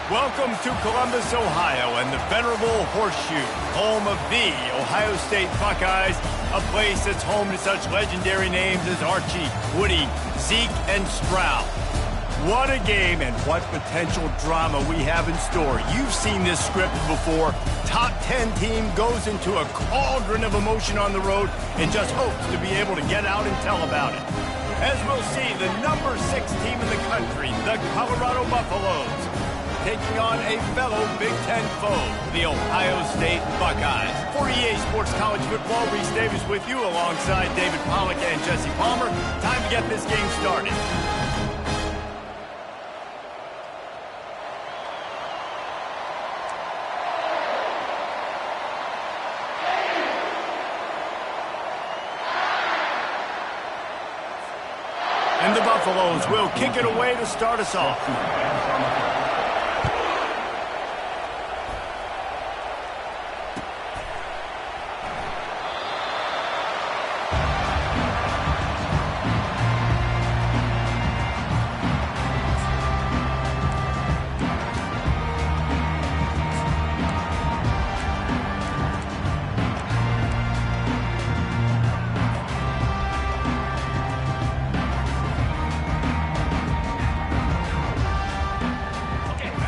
Welcome to Columbus, Ohio, and the venerable Horseshoe, home of the Ohio State Buckeyes, a place that's home to such legendary names as Archie, Woody, Zeke, and Stroud. What a game and what potential drama we have in store. You've seen this script before. Top 10 team goes into a cauldron of emotion on the road and just hopes to be able to get out and tell about it. As we'll see, the number 6 team in the country, the Colorado Buffaloes, taking on a fellow Big Ten foe, the Ohio State Buckeyes. For EA Sports College Football, Reese Davis with you alongside David Pollack and Jesse Palmer. Time to get this game started. And the Buffaloes will kick it away to start us off.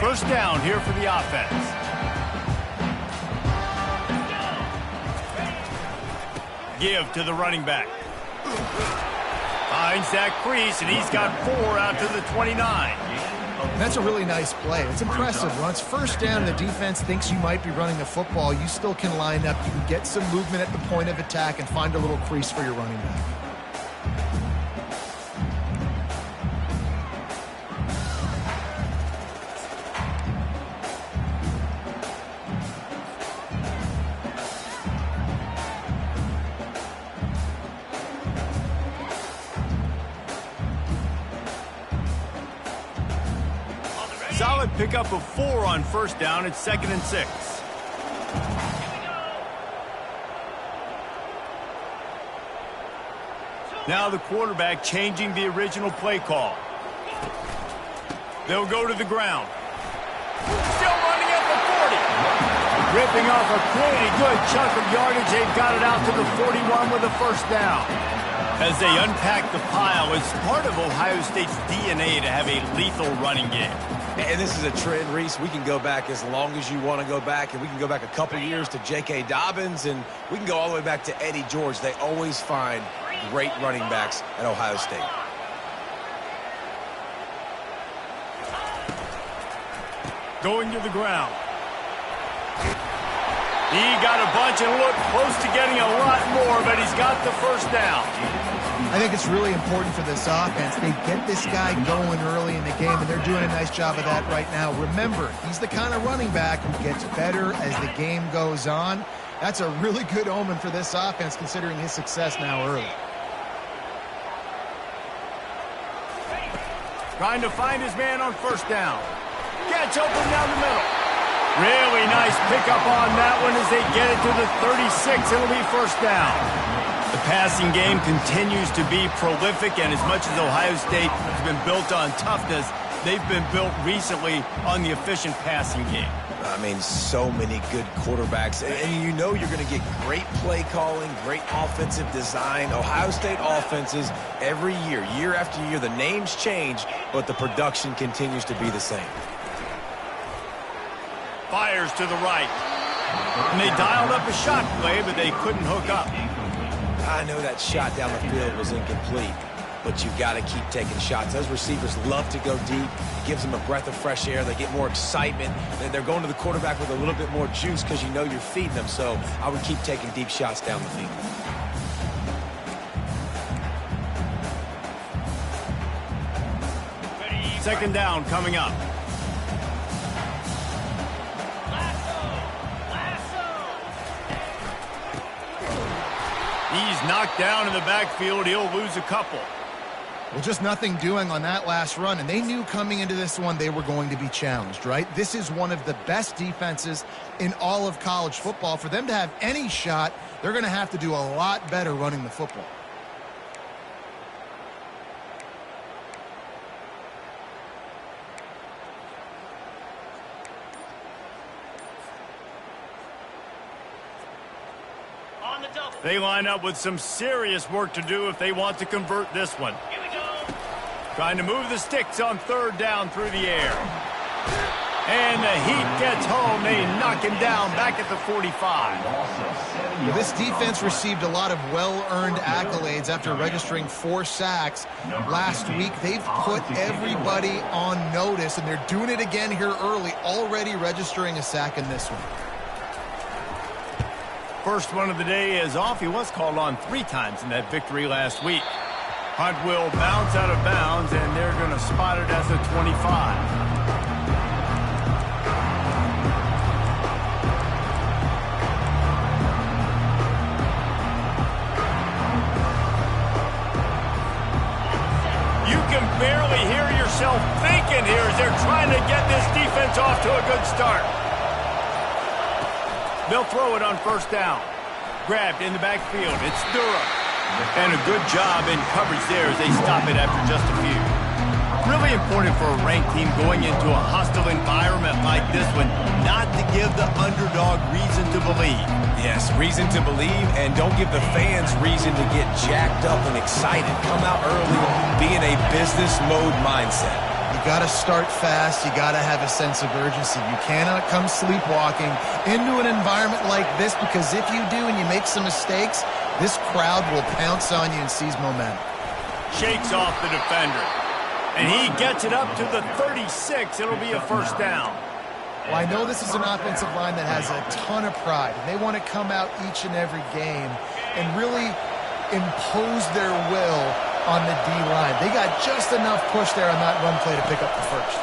First down here for the offense. Give to the running back. Finds that crease, and he's got 4 out to the 29. That's a really nice play. It's impressive. Once first down, the defense thinks you might be running the football. You still can line up. You can get some movement at the point of attack and find a little crease for your running back. Solid pickup of 4 on first down. It's 2nd and 6. Now the quarterback changing the original play call. They'll go to the ground. Still running at the 40. Ripping off a pretty good chunk of yardage. They've got it out to the 41 with a first down. As they unpack the pile, it's part of Ohio State's DNA to have a lethal running game. And this is a trend, Reese. We can go back as long as you want to go back, and we can go back a couple years to J.K. Dobbins, and we can go all the way back to Eddie George. They always find great running backs at Ohio State. Going to the ground. He got a bunch and looked close to getting a lot more, but he's got the first down. I think it's really important for this offense. They get this guy going early in the game, and they're doing a nice job of that right now. Remember, he's the kind of running back who gets better as the game goes on. That's a really good omen for this offense, considering his success now early. Trying to find his man on first down. Catch open down the middle. Really nice pickup on that one as they get it to the 36. It'll be first down. The passing game continues to be prolific, and as much as Ohio State has been built on toughness, they've been built recently on the efficient passing game. I mean, so many good quarterbacks, and you know you're going to get great play calling, great offensive design. Ohio State offenses every year, year after year, the names change, but the production continues to be the same. Fires to the right. And they dialed up a shot play, but they couldn't hook up. I know that shot down the field was incomplete, but you've got to keep taking shots. Those receivers love to go deep. It gives them a breath of fresh air. They get more excitement. They're going to the quarterback with a little bit more juice because you know you're feeding them. So I would keep taking deep shots down the field. Second down coming up. He's knocked down in the backfield. He'll lose a couple. Well, just nothing doing on that last run, and they knew coming into this one they were going to be challenged, right? This is one of the best defenses in all of college football. For them to have any shot, they're going to have to do a lot better running the football. They line up with some serious work to do if they want to convert this one. Here we go. Trying to move the sticks on third down through the air. And the Heat gets home. They knock him down back at the 45. This defense received a lot of well-earned accolades after registering 4 sacks last week. They've put everybody on notice, and they're doing it again here early, already registering a sack in this one. First one of the day is off. He was called on 3 times in that victory last week. Hunt will bounce out of bounds, and they're going to spot it at the 25. Barely hear yourself thinking here as they're trying to get this defense off to a good start. They'll throw it on first down. Grabbed in the backfield. It's Durham. And a good job in coverage there as they stop it after just a few. Really important for a ranked team going into a hostile environment like this one not to give the underdog reason to believe. Yes, reason to believe, and don't give the fans reason to get jacked up and excited. Come out early, be in a business mode mindset. You got to start fast. You got to have a sense of urgency. You cannot come sleepwalking into an environment like this, because if you do and you make some mistakes, this crowd will pounce on you and seize momentum. Shakes off the defender. And he gets it up to the 36. It'll be a first down. Well, I know this is an offensive line that has a ton of pride. And they want to come out each and every game and really impose their will on the D-line. They got just enough push there on that run play to pick up the first.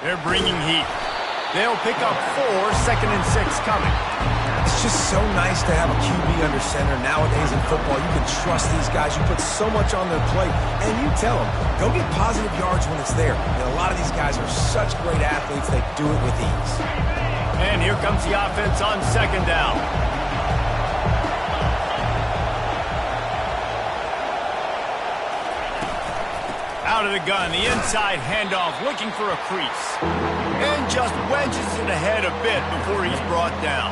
They're bringing heat. They'll pick up 4, 2nd and 6 coming. It's just so nice to have a QB under center. Nowadays in football, you can trust these guys. You put so much on their plate, and you tell them, go get positive yards when it's there. And a lot of these guys are such great athletes, they do it with ease. And here comes the offense on 2nd down. Out of the gun, the inside handoff, looking for a crease. And just wedges it ahead a bit before he's brought down.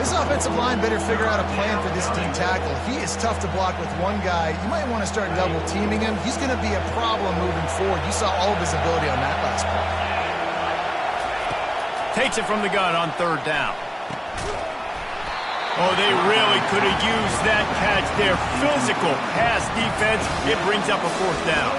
This offensive line better figure out a plan for this D tackle. He is tough to block with one guy. You might want to start double teaming him. He's going to be a problem moving forward. You saw all of his ability on that last play. Takes it from the gun on 3rd down. Oh, they really could have used that catch there. Physical pass defense. It brings up a 4th down.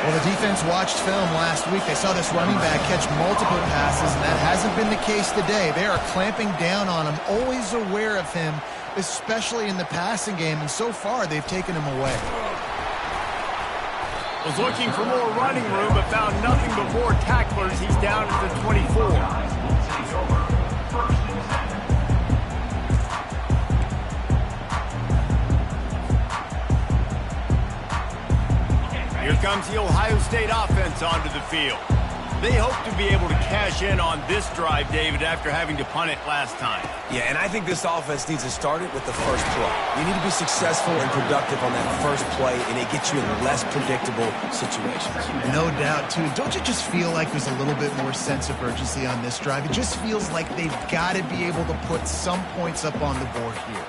Well, the defense watched film last week. They saw this running back catch multiple passes, and that hasn't been the case today. They are clamping down on him, always aware of him, especially in the passing game, and so far they've taken him away. Was looking for more running room, but found nothing but more tacklers. He's down at the 24. Here comes the Ohio State offense onto the field. They hope to be able to cash in on this drive, David, after having to punt it last time. Yeah, and I think this offense needs to start it with the first play. You need to be successful and productive on that first play, and it gets you in less predictable situations. No doubt, too. Don't you just feel like there's a little bit more sense of urgency on this drive? It just feels like they've got to be able to put some points up on the board here.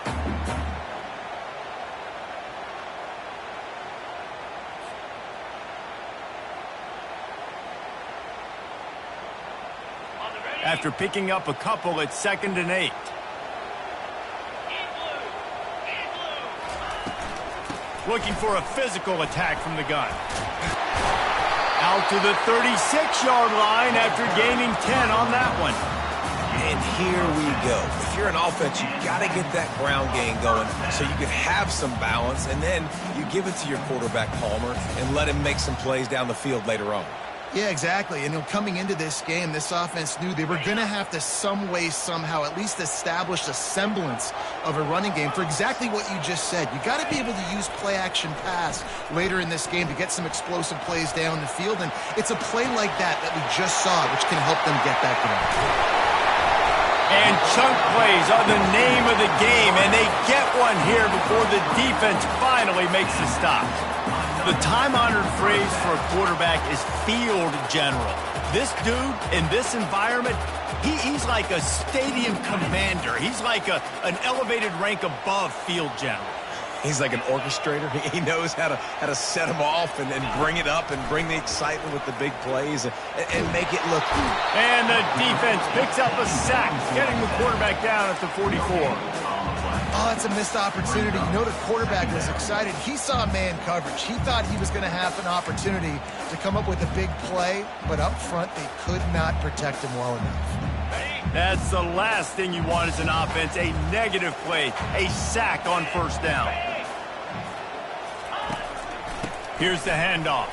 After picking up a couple at 2nd and 8. Looking for a physical attack from the gun. Out to the 36-yard line after gaining 10 on that one. And here we go. If you're an offense, you got to get that ground game going so you can have some balance, and then you give it to your quarterback, Palmer, and let him make some plays down the field later on. Yeah, exactly. And coming into this game, this offense knew they were going to have to some way, somehow, at least establish a semblance of a running game for exactly what you just said. You got to be able to use play-action pass later in this game to get some explosive plays down the field. And it's a play like that we just saw, which can help them get that going. And chunk plays are the name of the game, and they get one here before the defense finally makes the stop. The time-honored phrase for a quarterback is field general. This dude, in this environment, he's like a stadium commander. He's like an elevated rank above field general. He's like an orchestrator. He knows how to set them off and bring it up and bring the excitement with the big plays and make it look good. And the defense picks up a sack, getting the quarterback down at the 44. Oh, that's a missed opportunity. You know the quarterback was excited. He saw man coverage. He thought he was going to have an opportunity to come up with a big play, but up front they could not protect him well enough. That's the last thing you want as an offense, a negative play, a sack on first down. Here's the handoff.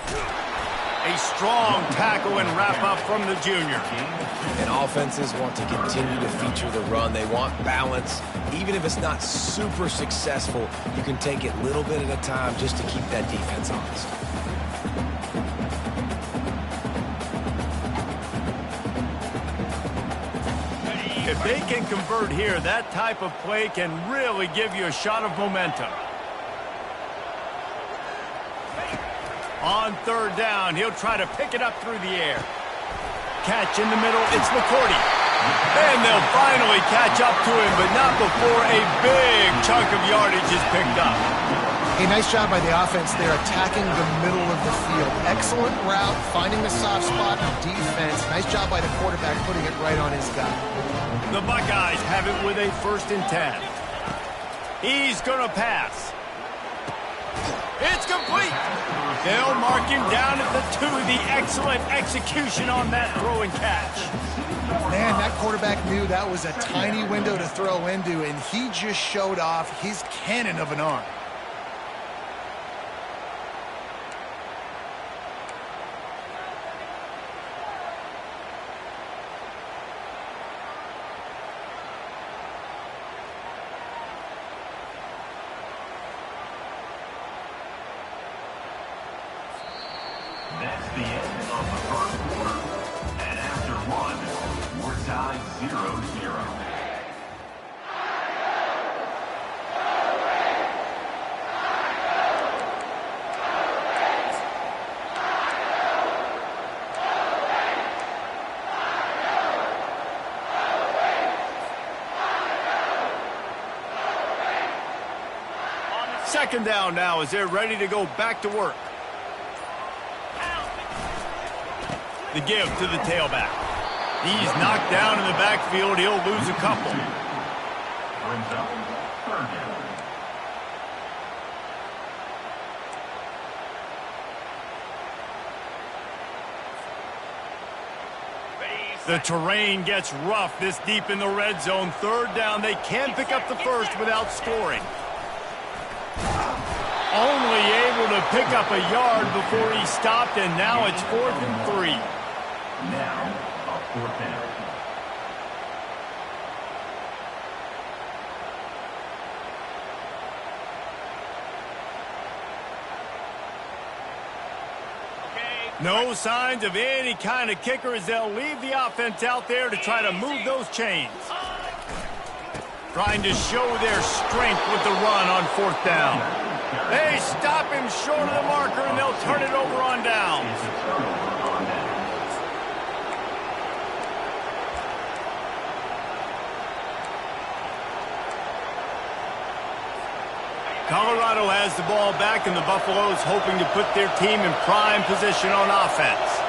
A strong tackle and wrap-up from the junior. And offenses want to continue to feature the run. They want balance. Even if it's not super successful, you can take it little bit at a time just to keep that defense honest. If they can convert here, that type of play can really give you a shot of momentum. On third down, he'll try to pick it up through the air. Catch in the middle, it's McCourty. And they'll finally catch up to him, but not before a big chunk of yardage is picked up. A nice job by the offense there, attacking the middle of the field. Excellent route, finding the soft spot in defense. Nice job by the quarterback, putting it right on his guy. The Buckeyes have it with a 1st and 10. He's going to pass. It's complete. They'll mark him down at the 2. The excellent execution on that throw and catch. Man, that quarterback knew that was a tiny window to throw into, and he just showed off his cannon of an arm. That's the end of the first quarter. And after one, we're tied 0-0. Second down now as they're ready to go back to work. The give to the tailback. He's knocked down in the backfield. He'll lose a couple. Brings up third down. The terrain gets rough this deep in the red zone. Third down. They can pick up the first without scoring. Only able to pick up a yard before he stopped, and now it's 4th and 3. Now, a 4th down. No signs of any kind of kicker as they'll leave the offense out there to try to move those chains. Trying to show their strength with the run on 4th down. They stop him short of the marker, and they'll turn it over on downs. Colorado has the ball back, and the Buffaloes hoping to put their team in prime position on offense.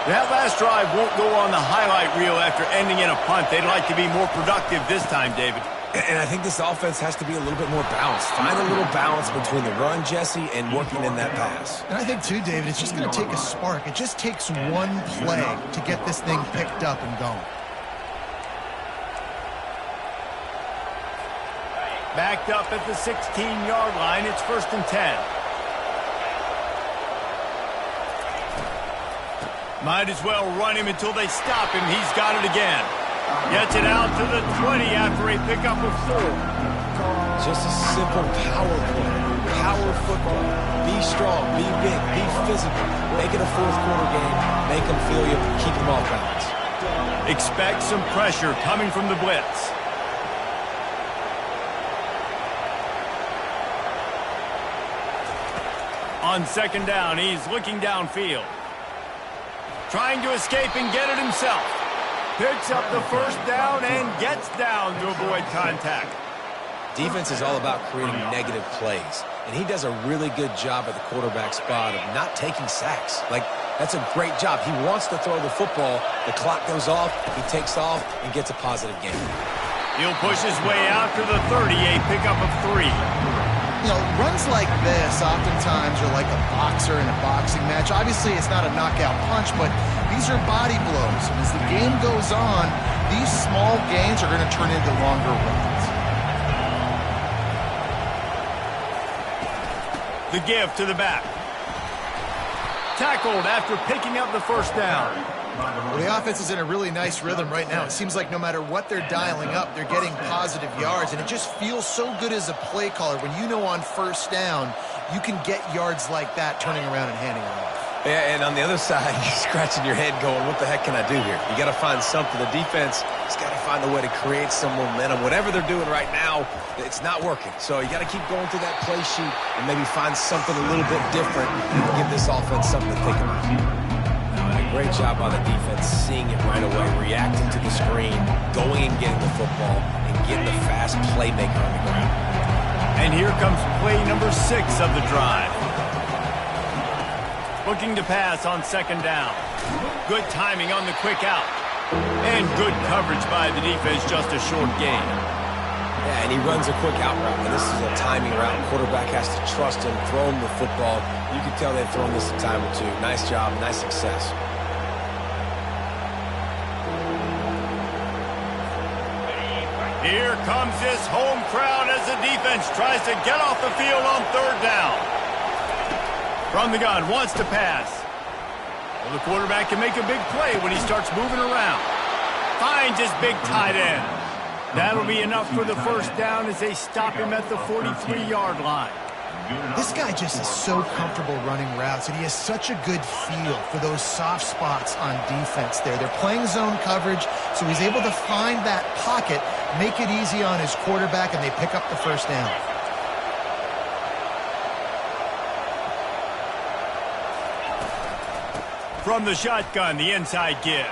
That last drive won't go on the highlight reel after ending in a punt. They'd like to be more productive this time, David. And I think this offense has to be a little bit more balanced. Find a little balance between the run, Jesse, and working in that pass. And I think, too, David, it's just going to take a spark. It just takes one play to get this thing picked up and going. Backed up at the 16-yard line. It's 1st and 10. Might as well run him until they stop him. He's got it again. Gets it out to the 20 after a pickup of 4. Just a simple power play. Power football. Be strong, be big, be physical. Make it a 4th quarter game. Make them feel you, keep them off balance. Expect some pressure coming from the blitz. On 2nd down, he's looking downfield. trying to escape and get it himself. Picks up the first down and gets down to avoid contact. Defense is all about creating negative plays, and he does a really good job at the quarterback spot of not taking sacks. Like, that's a great job. He wants to throw the football. The clock goes off, he takes off, and gets a positive gain. He'll push his way out to the 30, a pickup of 3. You know, runs like this oftentimes are like a boxer in a boxing match. Obviously, it's not a knockout punch, but these are body blows. And as the game goes on, these small gains are going to turn into longer runs. The give to the back. Tackled after picking up the first down. Well, the offense is in a really nice rhythm right now. It seems like no matter what they're dialing up, they're getting positive yards, and it just feels so good as a play caller when you know on first down you can get yards like that turning around and handing it off. Yeah, and on the other side, you're scratching your head going, what the heck can I do here? You got to find something. The defense has got to find a way to create some momentum. Whatever they're doing right now, it's not working. So you got to keep going through that play sheet and maybe find something a little bit different and give this offense something to think about. Great job by the defense, seeing it right away, reacting to the screen, going and getting the football, and getting the fast playmaker on the ground. And here comes play number 6 of the drive. Looking to pass on second down. Good timing on the quick out. And good coverage by the defense, just a short gain. Yeah, and he runs a quick out route, and this is a timing route. Quarterback has to trust him, throw him the football. You can tell they've thrown this a time or two. Nice job, nice success. Here comes this home crowd as the defense tries to get off the field on third down. From the gun, wants to pass. Well, the quarterback can make a big play when he starts moving around. Finds his big tight end. That'll be enough for the first down as they stop him at the 43-yard line. This guy just is so comfortable running routes, and he has such a good feel for those soft spots on defense there. They're playing zone coverage, so he's able to find that pocket, make it easy on his quarterback, and they pick up the first down. From the shotgun, the inside give.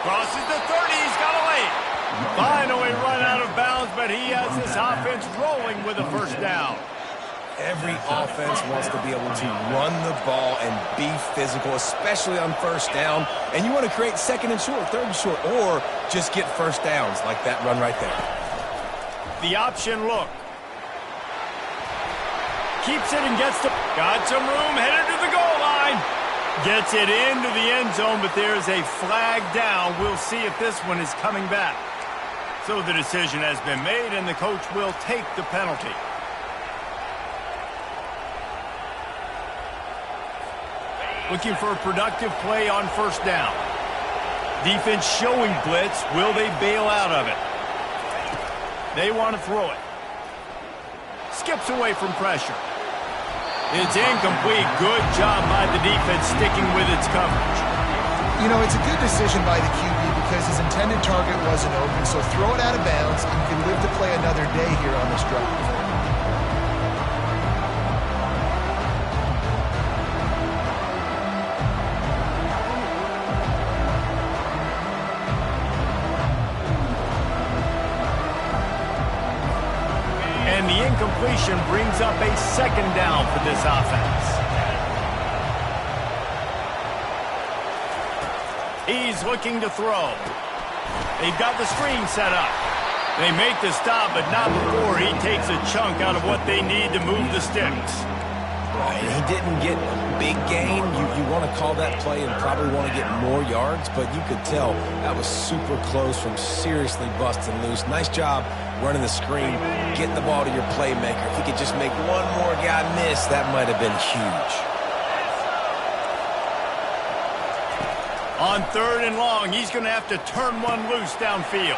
Crosses the 30, he's got away. Finally run out of bounds, but he has this offense rolling with a first down. Every offense wants to be able to run the ball and be physical, especially on first down. And you want to create second and short, third and short, or just get first downs like that run right there. The option look. Keeps it and gets to... Got some room, headed to the goal line. Gets it into the end zone, but there's a flag down. We'll see if this one is coming back. So the decision has been made, and the coach will take the penalty. Looking for a productive play on first down. Defense showing blitz. Will they bail out of it? They want to throw it. Skips away from pressure. It's incomplete. Good job by the defense sticking with its coverage. You know, it's a good decision by the QB because his intended target wasn't open, so throw it out of bounds, and you can live to play another day here on this drive. And the incompletion brings up a second down for this offense. He's looking to throw. They've got the screen set up. They make the stop, but not before he takes a chunk out of what they need to move the sticks. Right, he didn't get a big gain. You want to call that play and probably want to get more yards, but you could tell that was super close from seriously busting loose. Nice job running the screen, getting the ball to your playmaker. If he could just make one more guy miss, that might have been huge. On third and long, he's going to have to turn one loose downfield.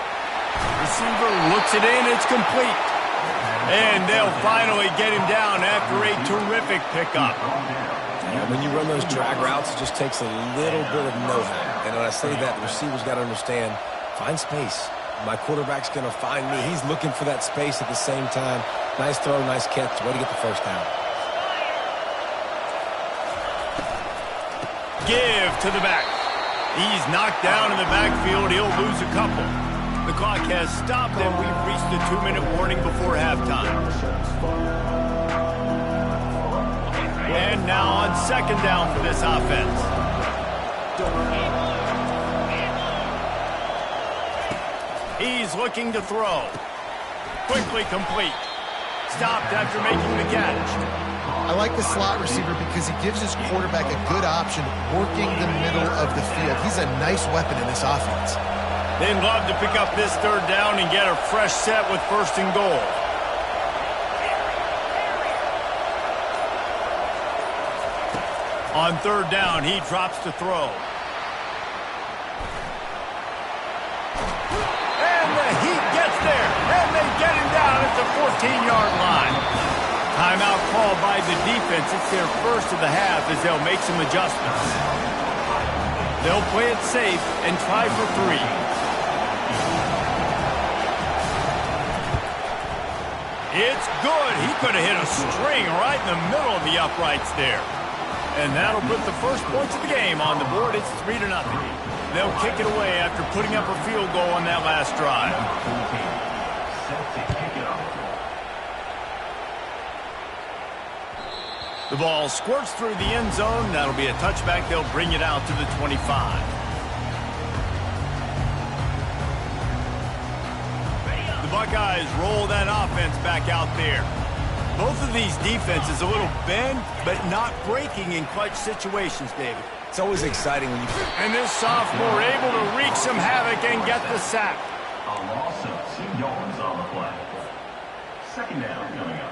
Receiver looks it in, it's complete. And they'll finally get him down after a terrific pickup. Yeah, when you run those drag routes, it just takes a little bit of know-how. And when I say that, the receiver's got to understand, find space. My quarterback's going to find me. He's looking for that space at the same time. Nice throw, nice catch. Way to get the first down. Give to the back. He's knocked down in the backfield. He'll lose a couple. The clock has stopped, and we've reached the 2-minute warning before halftime. And now on second down for this offense. He's looking to throw. Quickly complete. Stopped after making the catch. I like the slot receiver because he gives his quarterback a good option working the middle of the field. He's a nice weapon in this offense. They'd love to pick up this third down and get a fresh set with first and goal. On third down, he drops to throw. And the Heat gets there, and they get him down at the 14-yard line. Timeout called by the defense. It's their first of the half as they'll make some adjustments. They'll play it safe and try for 3. It's good. He could have hit a string right in the middle of the uprights there. And that'll put the first points of the game on the board. It's 3-0. They'll kick it away after putting up a field goal on that last drive. The ball squirts through the end zone. That'll be a touchback. They'll bring it out to the 25. The Buckeyes roll that offense back out there. Both of these defenses a little bent, but not breaking in clutch situations, David. It's always exciting when you... And this sophomore able to wreak some havoc and get the sack. A loss of 2 yards on the play. Second down coming up.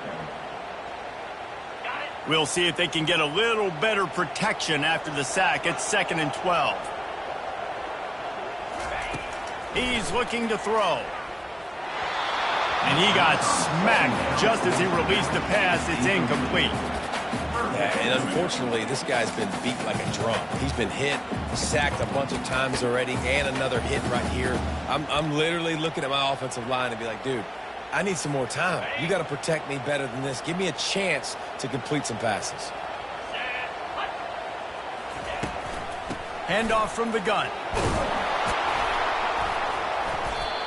We'll see if they can get a little better protection after the sack. It's 2nd and 12. He's looking to throw. And he got smacked just as he released the pass. It's incomplete. Yeah, and unfortunately, this guy's been beat like a drum. He's been hit, sacked a bunch of times already, and another hit right here. I'm literally looking at my offensive line and be like, dude, I need some more time. You got to protect me better than this. Give me a chance to complete some passes. Handoff from the gun.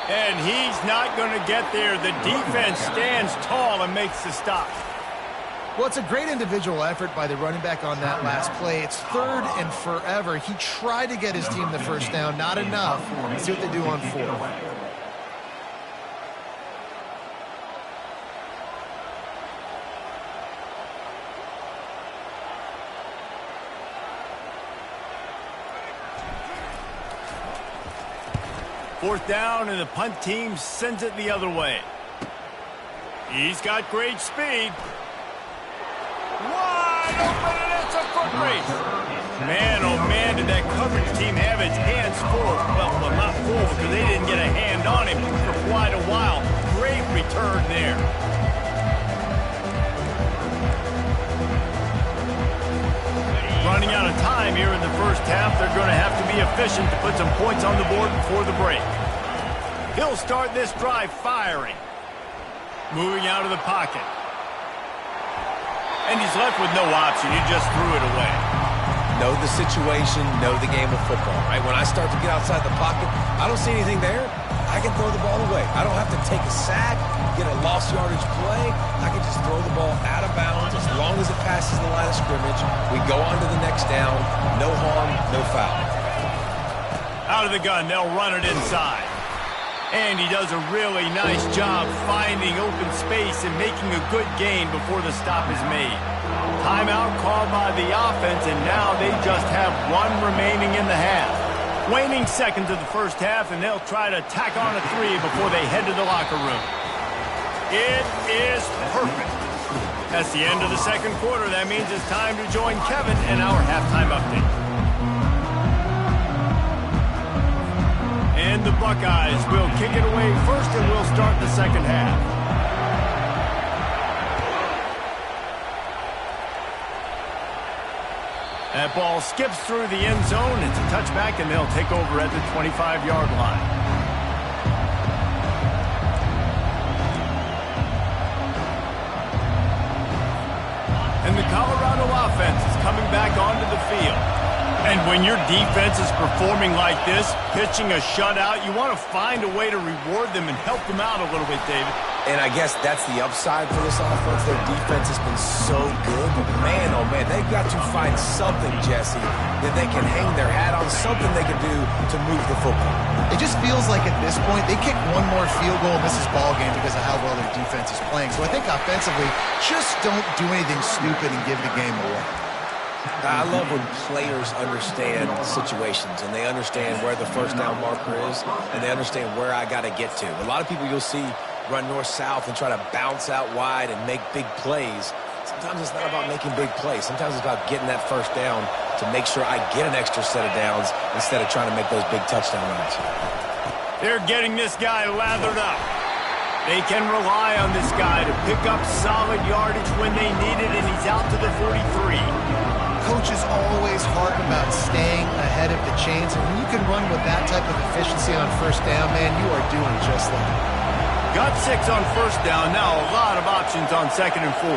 And he's not going to get there. The defense stands tall and makes the stop. Well, it's a great individual effort by the running back on that last play. It's 3rd and forever. He tried to get his team the first down. Not enough. Let's see what they do on 4th. Fourth down, and the punt team sends it the other way. He's got great speed. Wide open, and it's a foot race. Man, oh man, did that coverage team have its hands full. Well, not full because they didn't get a hand on him for quite a while. Great return there. Running out of time here in the first half. They're going to have to be efficient to put some points on the board before the break. He'll start this drive firing. Moving out of the pocket. And he's left with no option. He just threw it away. Know the situation, know the game of football, right? When I start to get outside the pocket, I don't see anything there. I can throw the ball away. I don't have to take a sack, get a lost yardage play. I can just throw the ball out of bounds as long as it passes the line of scrimmage. We go on to the next down. No harm, no foul. Out of the gun, they'll run it inside. And he does a really nice job finding open space and making a good gain before the stop is made. Timeout called by the offense, and now they just have 1 remaining in the half. Waning seconds of the first half, and they'll try to tack on a 3 before they head to the locker room. It is perfect. That's the end of the second quarter. That means it's time to join Kevin in our halftime update. And the Buckeyes will kick it away first, and we'll start the second half. That ball skips through the end zone. It's a touchback, and they'll take over at the 25-yard line. And the Colorado offense is coming back onto the field. And when your defense is performing like this, pitching a shutout, you want to find a way to reward them and help them out a little bit, David. And I guess that's the upside for this offense. Their defense has been so good, but man, oh man, they've got to find something, Jesse, that they can hang their hat on, something they can do to move the football. It just feels like at this point, they kick one more field goal and this is ball game because of how well their defense is playing. So I think offensively, just don't do anything stupid and give the game away. I love when players understand situations and they understand where the first down marker is and they understand where I got to get to. A lot of people you'll see run north-south and try to bounce out wide and make big plays. Sometimes it's not about making big plays. Sometimes it's about getting that first down to make sure I get an extra set of downs instead of trying to make those big touchdown runs. They're getting this guy lathered up. They can rely on this guy to pick up solid yardage when they need it, and he's out to the 43. Coaches always harp about staying ahead of the chains, and when you can run with that type of efficiency on first down, man, you are doing just that. Got 6 on first down. Now a lot of options on 2nd and 4.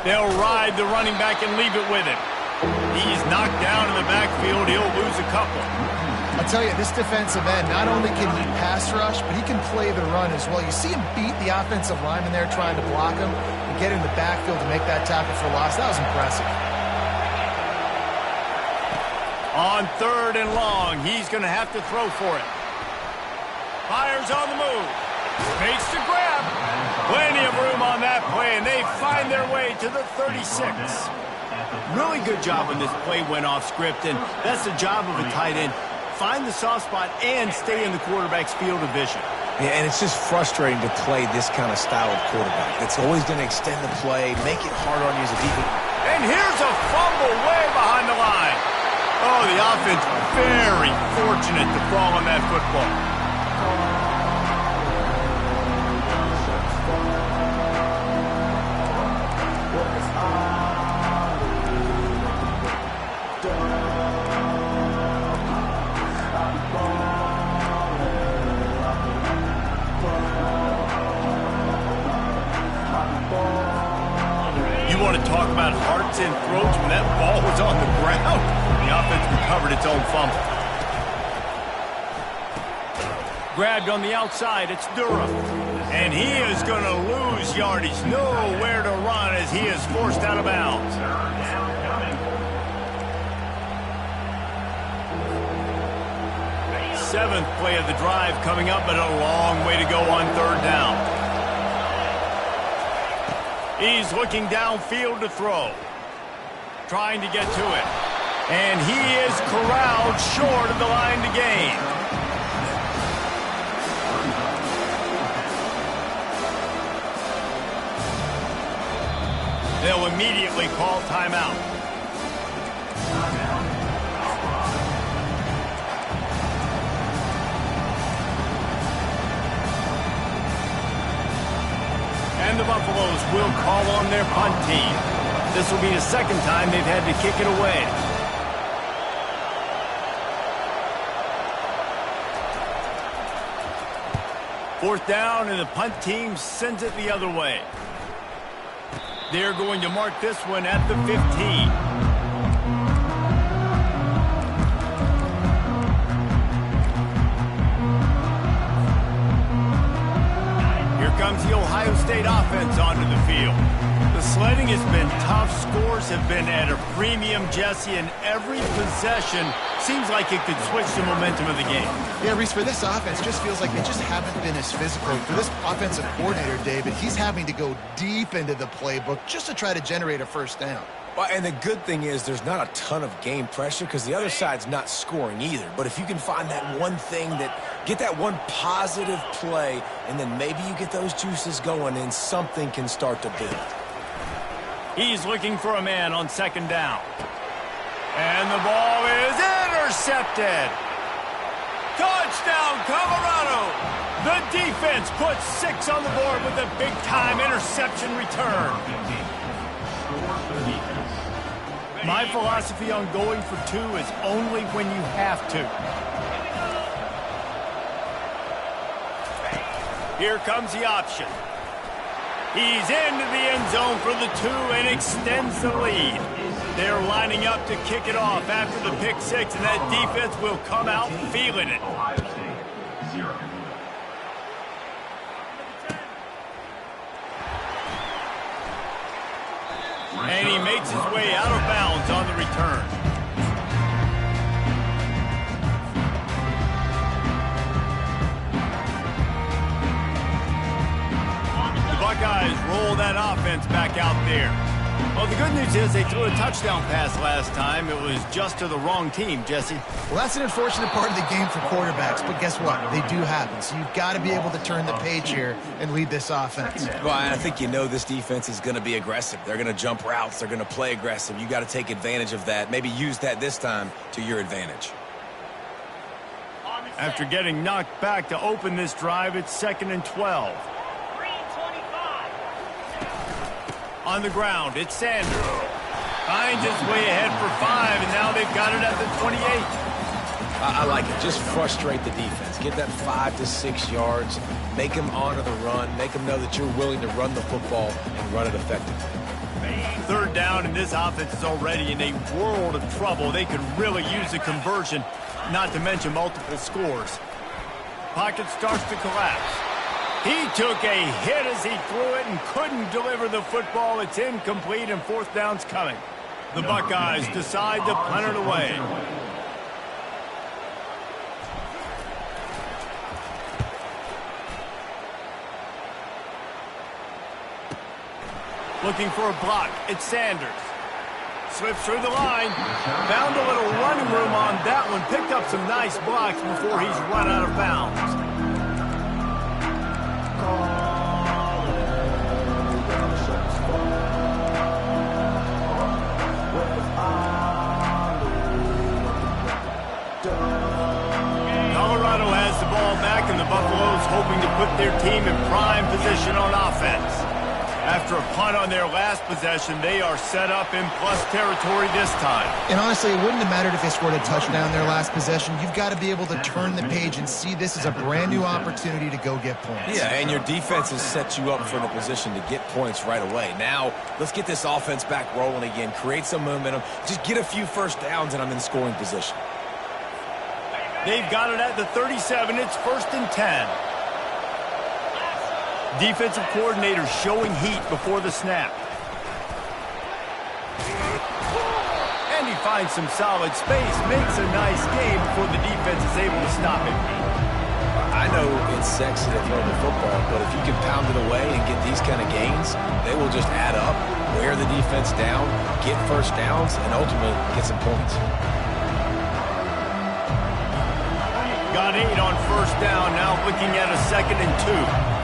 They'll ride the running back and leave it with him. He's knocked down in the backfield. He'll lose a couple. I'll tell you, this defensive end, not only can he pass rush, but he can play the run as well. You see him beat the offensive lineman there trying to block him and get in the backfield to make that tackle for loss. That was impressive. On 3rd and long, he's going to have to throw for it. Fires on the move. Makes the grab. Plenty of room on that play, and they find their way to the 36. Really good job when this play went off script, and that's the job of a tight end. Find the soft spot and stay in the quarterback's field of vision. Yeah, and it's just frustrating to play this kind of style of quarterback. That's always going to extend the play, make it harder on you as a defense. And here's a fumble way behind the line. Oh, the offense very fortunate to fall on that football. You want to talk about hearts and throats when that ball was on the ground? The offense recovered its own fumble. Grabbed on the outside, it's Durham. And he is going to lose yardage. Nowhere to run as he is forced out of bounds. Seventh play of the drive coming up, but a long way to go on 3rd down. He's looking downfield to throw. Trying to get to it. And he is corralled short of the line to gain. They'll immediately call timeout. And the Buffaloes will call on their punt team. This will be the 2nd time they've had to kick it away. Fourth down, and the punt team sends it the other way. They're going to mark this one at the 15. Comes the Ohio State offense onto the field. The sledding has been tough. Scores have been at a premium, Jesse, and every possession seems like it could switch the momentum of the game. Yeah, Reese, for this offense, just feels like they just haven't been as physical. For this offensive coordinator, David, he's having to go deep into the playbook just to try to generate a first down. Well, and the good thing is there's not a ton of game pressure because the other side's not scoring either. But if you can find that one thing get that one positive play, and then maybe you get those juices going and something can start to build. He's looking for a man on 2nd down. And the ball is intercepted. Touchdown, Colorado. The defense puts 6 on the board with a big-time interception return. My philosophy on going for 2 is only when you have to. Here comes the option. He's into the end zone for the 2 and extends the lead. They're lining up to kick it off after the pick 6, and that defense will come out feeling it. Ohio State, 0. And he makes his way out of bounds on the return. The Buckeyes roll that offense back out there. Well, the good news is they threw a touchdown pass last time. It was just to the wrong team, Jesse. Well, that's an unfortunate part of the game for quarterbacks, but guess what? They do happen, so you've got to be able to turn the page here and lead this offense. Well, I think you know this defense is going to be aggressive. They're going to jump routes. They're going to play aggressive. You got to take advantage of that. Maybe use that this time to your advantage. After getting knocked back to open this drive, it's 2nd and 12. On the ground, it's Sanders. Finds his way ahead for 5, and now they've got it at the 28. I like it. Just frustrate the defense. Get that 5 to 6 yards. Make them honor the run. Make them know that you're willing to run the football and run it effectively. 3rd down, and this offense is already in a world of trouble. They could really use a conversion, not to mention multiple scores. Pocket starts to collapse. He took a hit as he threw it and couldn't deliver the football. It's incomplete, and 4th down's coming. The Buckeyes decide to punt it away. Looking for a block. It's Sanders. Slips through the line. Found a little running room on that one. Picked up some nice blocks before he's run out of bounds. Colorado has the ball back, and the Buffaloes hoping to put their team in prime position on offense. After a punt on their last possession, they are set up in plus territory this time. And honestly, it wouldn't have mattered if they scored a touchdown their last possession. You've got to be able to turn the page and see this as a brand new opportunity to go get points. Yeah, and your defense has set you up for the position to get points right away. Now, let's get this offense back rolling again. Create some momentum. Just get a few first downs, and I'm in scoring position. They've got it at the 37. It's 1st and 10. Defensive coordinator showing heat before the snap. And he finds some solid space. Makes a nice game before the defense is able to stop him. I know it's sexy to throw the football, but if you can pound it away and get these kind of gains, they will just add up, wear the defense down, get first downs, and ultimately get some points. Got 8 on 1st down, now looking at a 2nd and 2.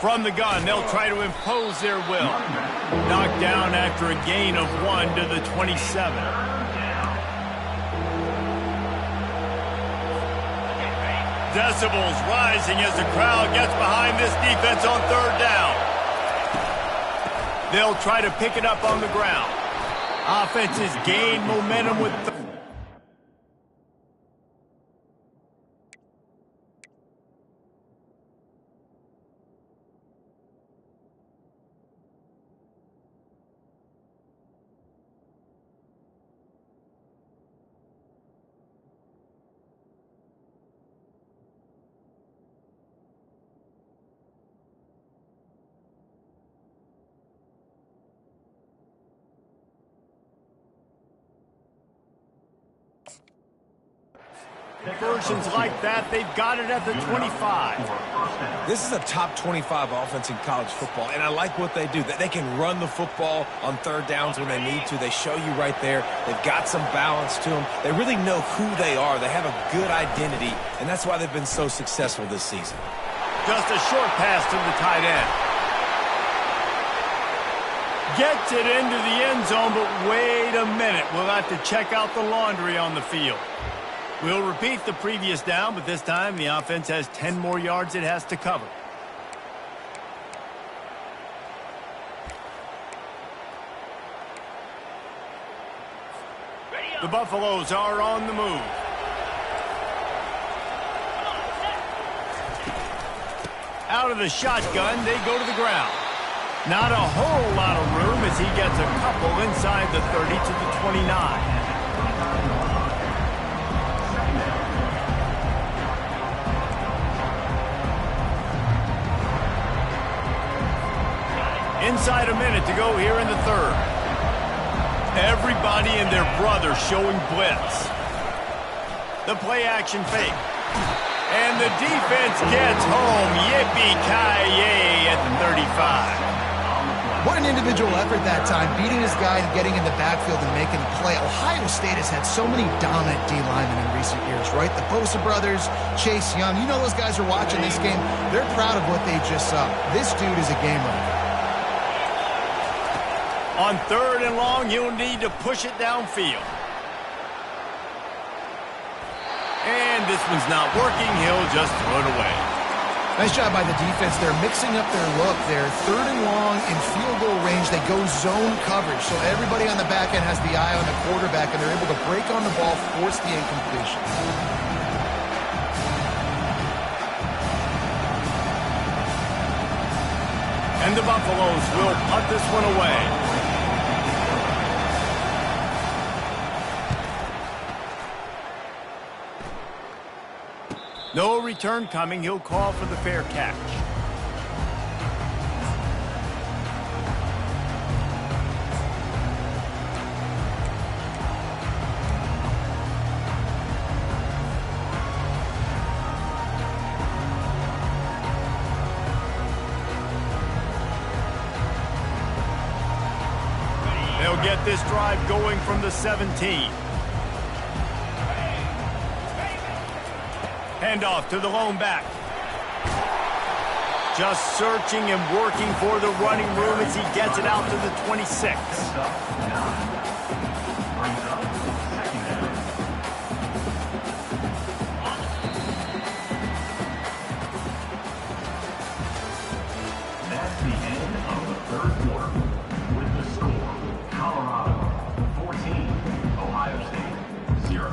From the gun, they'll try to impose their will. Knocked down after a gain of 1 to the 27. Decibels rising as the crowd gets behind this defense on 3rd down. They'll try to pick it up on the ground. Offenses gain momentum with conversions like that. They've got it at the 25. This is a top 25 offense in college football, and I like what they do. They can run the football on 3rd downs when they need to. They show you right there. They've got some balance to them. They really know who they are. They have a good identity, and that's why they've been so successful this season. Just a short pass to the tight end. Gets it into the end zone, but wait a minute. We'll have to check out the laundry on the field. We'll repeat the previous down, but this time the offense has 10 more yards it has to cover. The Buffaloes are on the move. Out of the shotgun, they go to the ground. Not a whole lot of room as he gets a couple inside the 30 to the 29. Inside a minute to go here in the third. Everybody and their brother showing blitz. The play action fake. And the defense gets home. Yippee-ki-yay at the 35. What an individual effort that time, beating his guy and getting in the backfield and making a play. Ohio State has had so many dominant D-linemen in recent years, right? The Bosa brothers, Chase Young. You know those guys are watching this game. They're proud of what they just saw. This dude is a game winner. On third and long, he'll need to push it downfield. And this one's not working. He'll just throw it away. Nice job by the defense. They're mixing up their look. They're third and long in field goal range. They go zone coverage. So everybody on the back end has the eye on the quarterback, and they're able to break on the ball, force the incompletion. And the Buffaloes will punt this one away. No return coming. He'll call for the fair catch. They'll get this drive going from the 17. Handoff to the lone back. Just searching and working for the running room as he gets it out to the 26. That's the end of the third quarter. With the score, Colorado 14, Ohio State 0.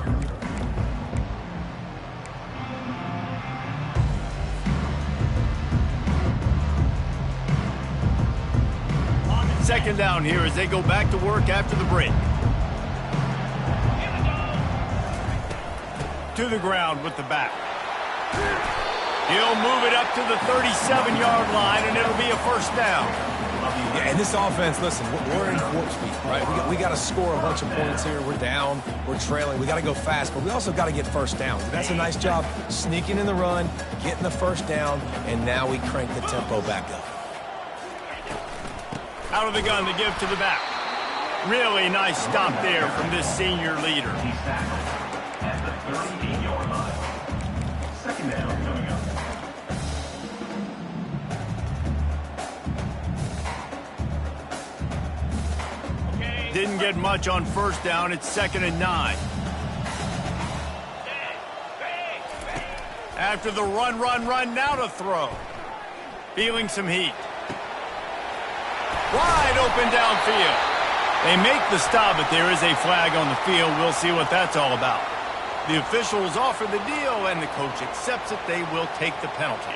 Second down here as they go back to work after the break. To the ground with the back. He'll move it up to the 37-yard line, and it'll be a first down. Yeah, and this offense, listen, we're in warp speed, right? We got to score a bunch of points here. We're down. We're trailing. We got to go fast, but we also got to get first downs. That's a nice job sneaking in the run, getting the first down, and now we crank the tempo back up. Out of the gun to give to the back. Really nice stop there from this senior leader. He's tackled at the 38-yard line. Second down coming up. Didn't get much on first down. It's 2nd and 9. After the run, now to throw. Feeling some heat. Wide open downfield. They make the stop, but there is a flag on the field. We'll see what that's all about. The officials offer the deal, and the coach accepts it. They will take the penalty.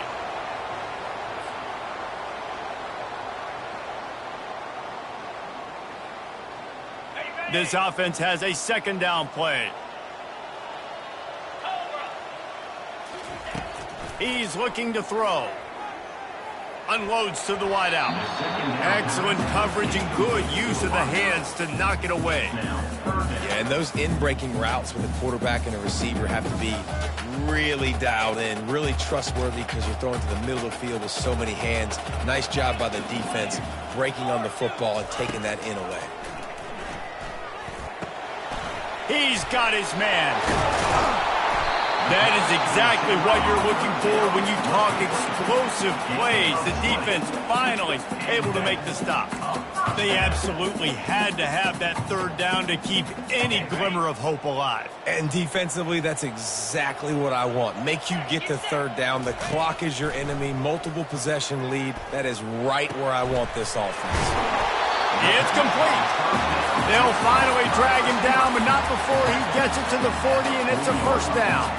This offense has a second down play. He's looking to throw. Unloads to the wideout. Excellent coverage and good use of the hands to knock it away. Yeah, and those in-breaking routes with a quarterback and a receiver have to be really dialed in, really trustworthy because you're throwing to the middle of the field with so many hands. Nice job by the defense breaking on the football and taking that in away. He's got his man. That is exactly what you're looking for when you talk explosive plays. The defense finally able to make the stop. They absolutely had to have that third down to keep any glimmer of hope alive. And defensively, that's exactly what I want. Make you get the third down. The clock is your enemy. Multiple possession lead. That is right where I want this offense. It's complete. They'll finally drag him down, but not before he gets it to the 40, and it's a first down.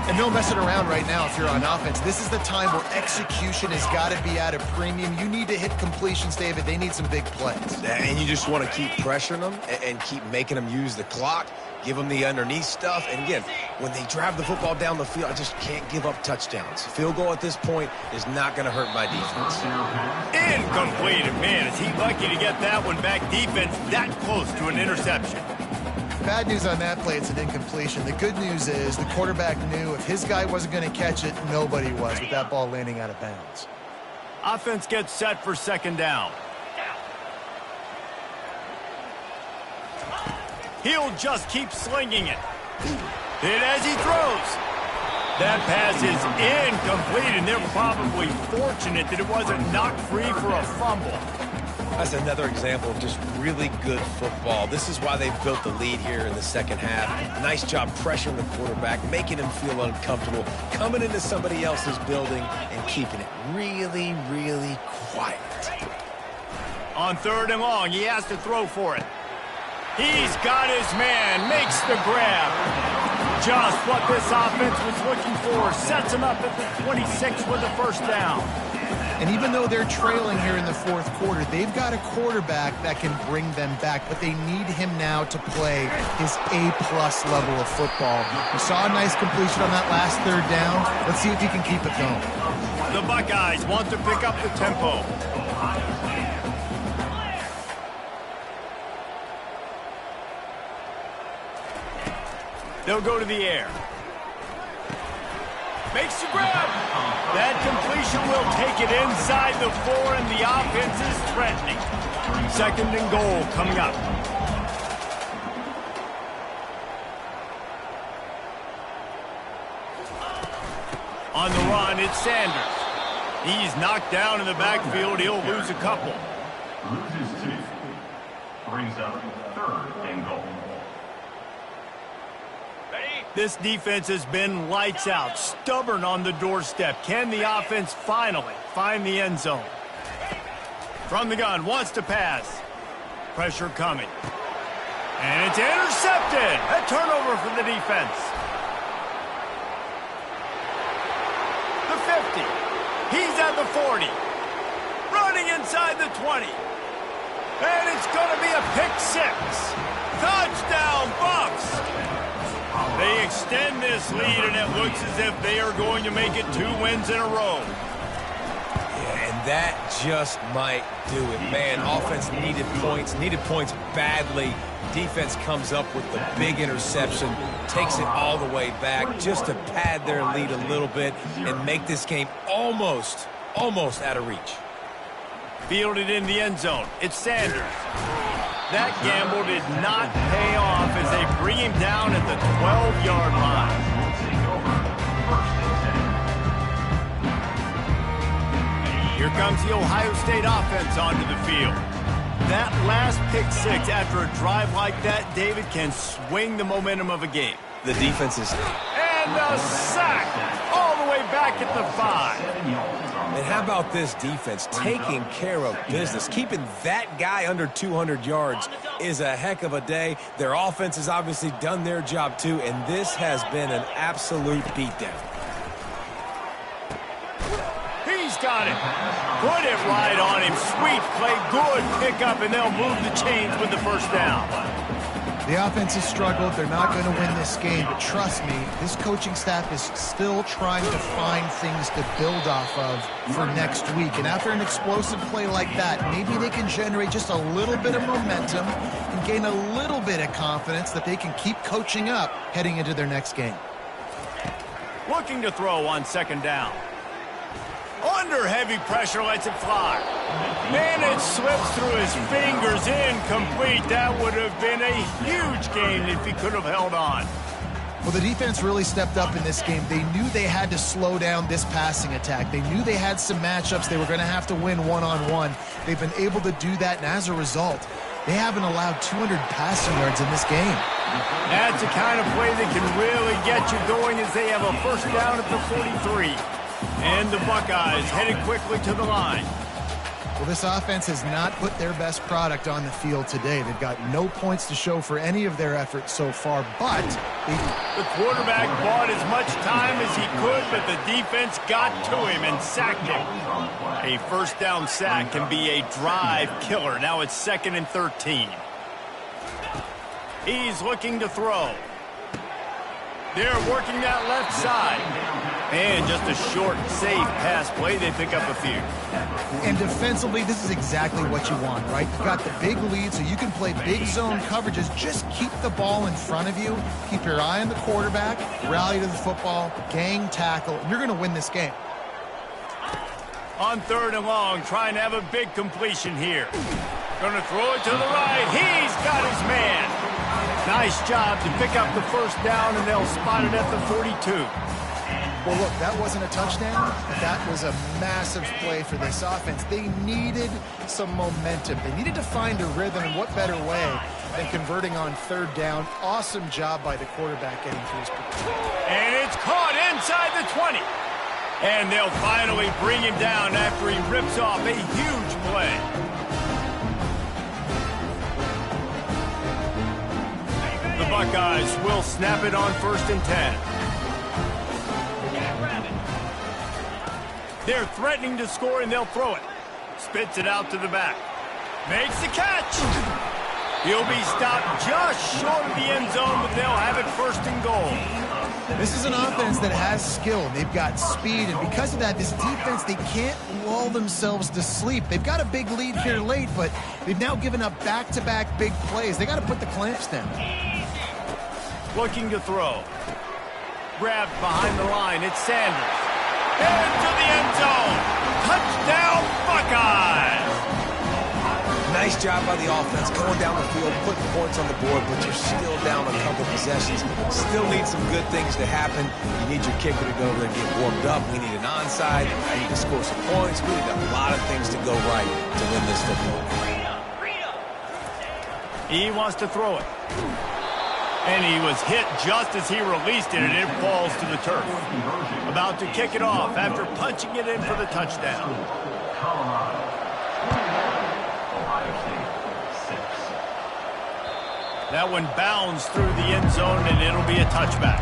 And no messing around right now if you're on offense. This is the time where execution has got to be at a premium. You need to hit completions, David. They need some big plays. And you just want to keep pressuring them and keep making them use the clock, give them the underneath stuff. And again, when they drive the football down the field, I just can't give up touchdowns. Field goal at this point is not going to hurt my defense. Incomplete. Man, is he lucky to get that one back. Defense that close to an interception. Bad news on that play, it's an incompletion. The good news is the quarterback knew if his guy wasn't going to catch it, nobody was with that ball landing out of bounds. Offense gets set for second down. He'll just keep slinging it. And as he throws, that pass is incomplete, and they're probably fortunate that it wasn't knocked free for a fumble. That's another example of just really good football. This is why they built the lead here in the second half. Nice job pressuring the quarterback, making him feel uncomfortable, coming into somebody else's building and keeping it really, really quiet. On third and long, he has to throw for it. He's got his man, makes the grab. Just what this offense was looking for. Sets him up at the 26 with a first down. And even though they're trailing here in the fourth quarter, they've got a quarterback that can bring them back, but they need him now to play his A-plus level of football. We saw a nice completion on that last third down. Let's see if he can keep it going. The Buckeyes want to pick up the tempo. They'll go to the air. Makes the grab. That completion will take it inside the 4, and the offense is threatening. Second and goal coming up. On the run, it's Sanders. He's knocked down in the backfield. He'll lose a couple. Loses 2. Brings up third and goal. This defense has been lights out, stubborn on the doorstep. Can the offense finally find the end zone? From the gun, wants to pass. Pressure coming. And it's intercepted. A turnover for the defense. The 50. He's at the 40. Running inside the 20. And it's going to be a pick 6. Touchdown, Bucks. They extend this lead, and it looks as if they are going to make it 2 wins in a row. Yeah, and that just might do it. Man, offense needed points badly. Defense comes up with the big interception, takes it all the way back just to pad their lead a little bit and make this game almost out of reach. Fielded in the end zone. It's Sanders. That gamble did not pay off as they bring him down at the 12-yard line. Here comes the Ohio State offense onto the field. That last pick 6 after a drive like that, David, can swing the momentum of a game. The defense is... And a sack all the way back at the 5. And how about this defense taking care of business? Keeping that guy under 200 yards is a heck of a day. Their offense has obviously done their job too, and this has been an absolute beatdown. He's got it. Put it right on him. Sweet play, good pickup, and they'll move the chains with the first down. The offense has struggled. They're not going to win this game, but trust me, this coaching staff is still trying to find things to build off of for next week. And after an explosive play like that, maybe they can generate just a little bit of momentum and gain a little bit of confidence that they can keep coaching up heading into their next game. Looking to throw on second down. Under heavy pressure, lets it fly. And it slips through his fingers, incomplete. That would have been a huge gain if he could have held on. Well, the defense really stepped up in this game. They knew they had to slow down this passing attack. They knew they had some matchups they were going to have to win one-on-one. They've been able to do that, and as a result, they haven't allowed 200 passing yards in this game. That's the kind of play that can really get you going as they have a first down at the 43. And the Buckeyes headed quickly to the line. Well, this offense has not put their best product on the field today. They've got no points to show for any of their efforts so far, but the quarterback bought as much time as he could, but the defense got to him and sacked him. A first down sack can be a drive killer. Now it's 2nd and 13. He's looking to throw. They're working that left side. And just a short, safe pass play. They pick up a few. And defensively, this is exactly what you want, right? You've got the big lead, so you can play big zone coverages. Just keep the ball in front of you. Keep your eye on the quarterback. Rally to the football. Gang tackle. You're going to win this game. On 3rd and long, trying to have a big completion here. Going to throw it to the right. He's got his man. Nice job to pick up the first down, and they'll spot it at the 42. Well, look, that wasn't a touchdown, but that was a massive play for this offense. They needed some momentum. They needed to find a rhythm, and what better way than converting on 3rd down. Awesome job by the quarterback getting through his position. And it's caught inside the 20. And they'll finally bring him down after he rips off a huge play. The Buckeyes will snap it on 1st and 10. They're threatening to score, and they'll throw it. Spits it out to the back. Makes the catch. He'll be stopped just short of the end zone, but they'll have it 1st and goal. This is an offense that has skill. They've got speed, and because of that, this defense, they can't lull themselves to sleep. They've got a big lead here late, but they've now given up back-to-back big plays. They got to put the clamps down. Looking to throw. Grabbed behind the line. It's Sanders. Into the end zone. Touchdown, Buckeyes. Nice job by the offense going down the field, putting points on the board, but you're still down a couple possessions. Still need some good things to happen. You need your kicker to go over there and get warmed up. We need an onside. We need to score some points. We need a lot of things to go right to win this football game. He wants to throw it. And he was hit just as he released it, and it falls to the turf. About to kick it off after punching it in for the touchdown. That one bounds through the end zone, and it'll be a touchback.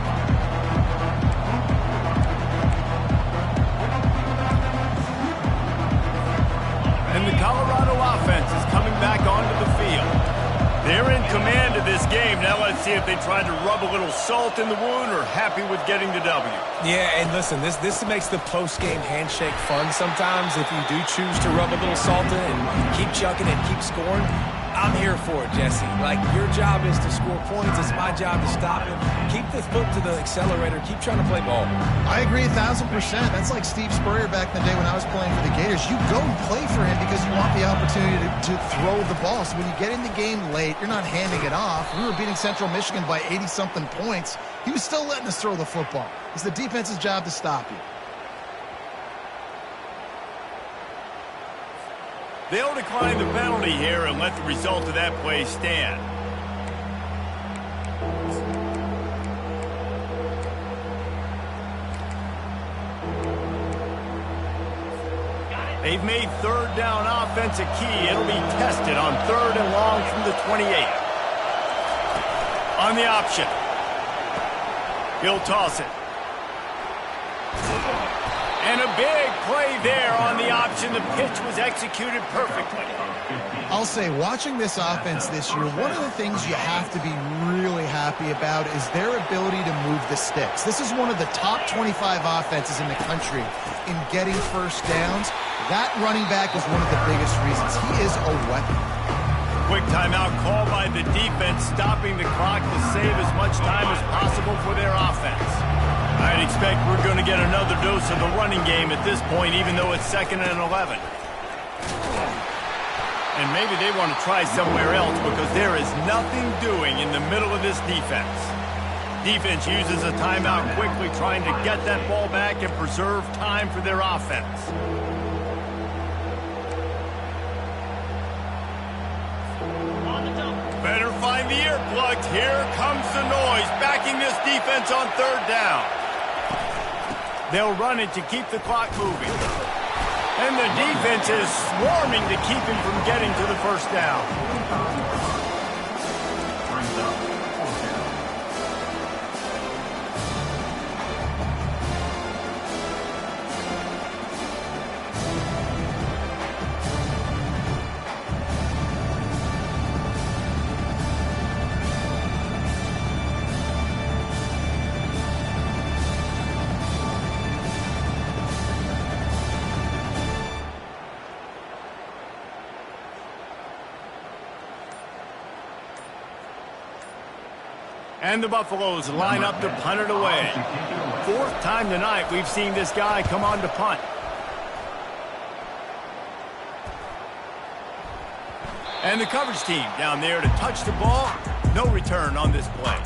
And the Colorado offense is coming back onto the field. They're in command of this game. Now let's see if they tried to rub a little salt in the wound or happy with getting the W. Yeah, and listen, this makes the post-game handshake fun sometimes. If you do choose to rub a little salt in and keep chucking and keep scoring, I'm here for it, Jesse. Like, your job is to score points. It's my job to stop him. Keep the foot to the accelerator. Keep trying to play ball. I agree 1,000%. That's like Steve Spurrier back in the day when I was playing for the Gators. You go and play for him because you want the opportunity to throw the ball. So when you get in the game late, you're not handing it off. We were beating Central Michigan by 80-something points. He was still letting us throw the football. It's the defense's job to stop you. They'll decline the penalty here and let the result of that play stand. They've made 3rd down offense a key. It'll be tested on 3rd and long from the 28. On the option. He'll toss it. And a big play there on the option. The pitch was executed perfectly. I'll say, watching this offense this year, one of the things you have to be really happy about is their ability to move the sticks. This is one of the top 25 offenses in the country in getting first downs. That running back is one of the biggest reasons. He is a weapon. Quick timeout call by the defense, stopping the clock to save as much time as possible for their offense. I'd expect we're going to get another dose of the running game at this point, even though it's 2nd and 11. And maybe they want to try somewhere else because there is nothing doing in the middle of this defense. Defense uses a timeout quickly, trying to get that ball back and preserve time for their offense. Better find the earplugs. Here comes the noise, backing this defense on 3rd down. They'll run it to keep the clock moving. And the defense is swarming to keep him from getting to the first down. Brings up 4th down. And the Buffaloes line up to punt it away. 4th time tonight we've seen this guy come on to punt. And the coverage team down there to touch the ball. No return on this play.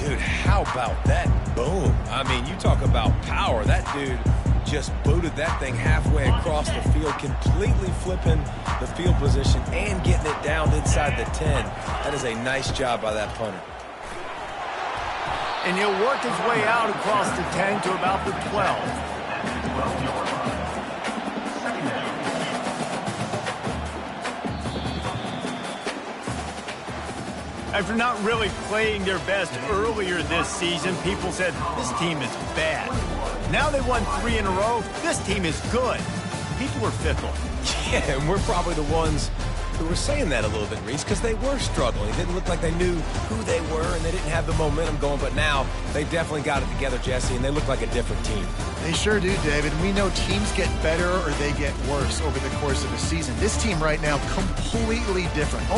Dude, how about that boom? I mean, you talk about power. That dude just booted that thing halfway across the field, completely flipping the field position and getting it down inside the 10. That is a nice job by that punter. And he'll work his way out across the 10 to about the 12. After not really playing their best earlier this season, people said, this team is bad. Now they won 3 in a row. This team is good. People are fickle. Yeah, and we're probably the ones who were saying that a little bit, Reese, because they were struggling. It didn't look like they knew who they were, and they didn't have the momentum going. But now they definitely got it together, Jesse, and they look like a different team. They sure do, David. We know teams get better or they get worse over the course of a season. This team right now, completely different.